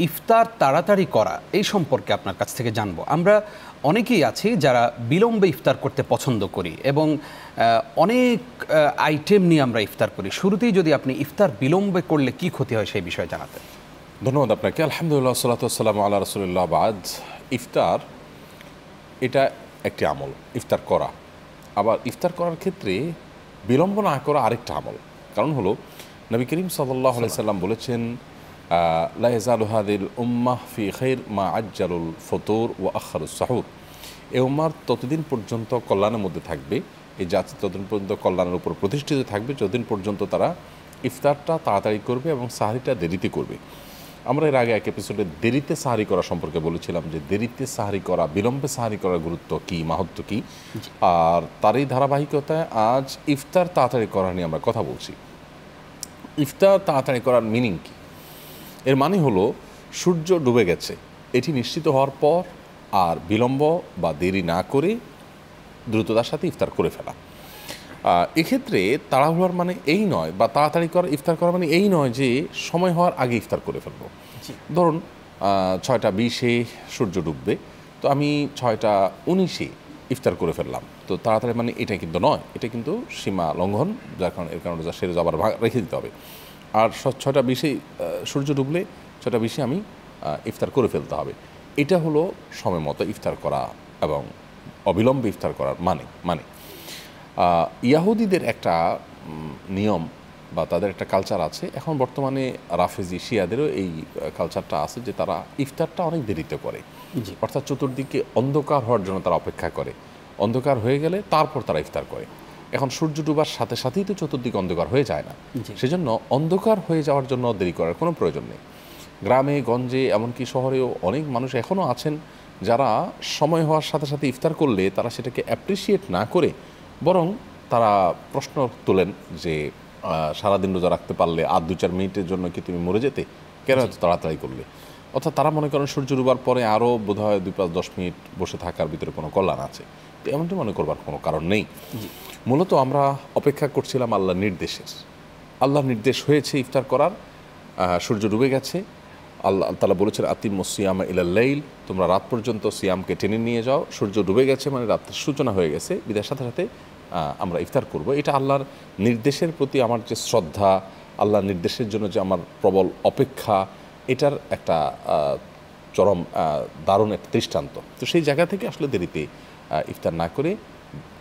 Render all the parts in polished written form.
ইফতার তাড়াতাড়ি করা এই সম্পর্কে আপনার কাছ থেকে জানবো। আমরা অনেকেই আছি যারা বিলম্বে ইফতার করতে পছন্দ করি এবং অনেক আইটেম নিয়ে আমরা ইফতার করি। শুরুতেই যদি আপনি ইফতার বিলম্বে করলে কি ক্ষতি হয় সেই বিষয়ে জানাতেন। ধন্যবাদ আপনাকে। আলহামদুলিল্লাহ, সালাতু ওয়াসসালামু আলা রাসূলিল্লাহ। বাদ, ইফতার এটা একটি আমল, ইফতার করা। আবার ইফতার করার ক্ষেত্রে বিলম্ব না করা আরেকটা আমল। কারণ হলো নবী করিম সাল্লাল্লাহু আলাইহি সাল্লাম বলেছেন, লা ইয়াজালু হাযিহিল উম্মাহ ফি খাইর মা আজ্জালুল ফুতুর ওয়া আখারুস সাহুর। এই উম্মাহ ততদিন পর্যন্ত কল্যাণের মধ্যে থাকবে, এই জাতি ততদিন পর্যন্ত কল্যাণের উপর প্রতিষ্ঠিত থাকবে যতদিন পর্যন্ত তারা ইফতারটা তাড়াতাড়ি করবে এবং সাহরিটা দেরিতে করবে। আমরা এর আগে এক এপিসোডে দেরিতে সাহারি করা সম্পর্কে বলেছিলাম যে দেরিতে সাহারি করা, বিলম্বে সাহারি করার গুরুত্ব কী, মাহাত্ম্য কী। আর তারই ধারাবাহিকতায় আজ ইফতার তাড়াতাড়ি করা নিয়ে আমরা কথা বলছি। ইফতার তাড়াতাড়ি করার মিনিং কী? এর মানে হলো সূর্য ডুবে গেছে এটি নিশ্চিত হওয়ার পর আর বিলম্ব বা দেরি না করে দ্রুততার সাথে ইফতার করে ফেলা। এক্ষেত্রে তাড়াহুড়ার মানে এই নয়, বা তাড়াতাড়ি করা ইফতার করা মানে এই নয় যে সময় হওয়ার আগে ইফতার করে ফেলবো। ধরুন 6টা20-এ সূর্য ডুববে, তো আমি 6টা19-এ ইফতার করে ফেললাম, তো তাড়াতাড়ি মানে এটা কিন্তু নয়, এটা কিন্তু সীমা লঙ্ঘন, যার কারণে এর কারণে যা সেরে আবার রেখে দিতে হবে। আর 6টা20-এ সূর্য ডুবলে 6টা20-এ আমি ইফতার করে ফেলতে হবে। এটা হলো সময় মতো ইফতার করা এবং অবিলম্বে ইফতার করার মানে ইয়াহুদিদের একটা নিয়ম বা তাদের একটা কালচার আছে। এখন বর্তমানে রাফেজি শিয়াদেরও এই কালচারটা আছে যে তারা ইফতারটা অনেক দেরিতে করে, অর্থাৎ চতুর্দিকে অন্ধকার হওয়ার জন্য তারা অপেক্ষা করে, অন্ধকার হয়ে গেলে তারপর তারা ইফতার করে। এখন সূর্য ডুবার সাথে সাথেই তো চতুর্দিকে অন্ধকার হয়ে যায় না, সেজন্য অন্ধকার হয়ে যাওয়ার জন্য দেরি করার কোনো প্রয়োজন নেই। গ্রামে গঞ্জে এমনকি শহরেও অনেক মানুষ এখনও আছেন যারা সময় হওয়ার সাথে সাথে ইফতার করলে তারা সেটাকে অ্যাপ্রিসিয়েট না করে বরং তারা প্রশ্ন তোলেন যে সারাদিন রোজা রাখতে পারলে আর 2-4 মিনিটের জন্য কি তুমি মরে যেতে, কেন এত তাড়াতাড়ি করলে? অর্থাৎ তারা মনে করেন সূর্য ডুবার পরে আরও বোধহয় 2-5-10 মিনিট বসে থাকার ভিতরে কোনো কল্যাণ আছে, তো এমনটি মনে করবার কোনো কারণ নেই। মূলত আমরা অপেক্ষা করছিলাম আল্লাহর নির্দেশের। আল্লাহর নির্দেশ হয়েছে ইফতার করার, সূর্য ডুবে গেছে, আল্লাহ তাআলা বলেছেন আতিম্মুস সিয়ামা ইলাল লাইল, তোমরা রাত পর্যন্ত সিয়ামকে টেনে নিয়ে যাও। সূর্য ডুবে গেছে মানে রাতের সূচনা হয়ে গেছে, বিদায়ের সাথে সাথে আমরা ইফতার করব। এটা আল্লাহর নির্দেশের প্রতি আমার যে শ্রদ্ধা, আল্লাহর নির্দেশের জন্য যে আমার প্রবল অপেক্ষা, এটার একটা চরম দারুণ একটা দৃষ্টান্ত। তো সেই জায়গা থেকে আসলে দেরিতে ইফতার না করে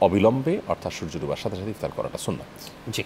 অবিলম্বে অর্থাৎ সূর্য ডুবার সাথে সাথে ইফতার করাটা সুন্নাত। জি।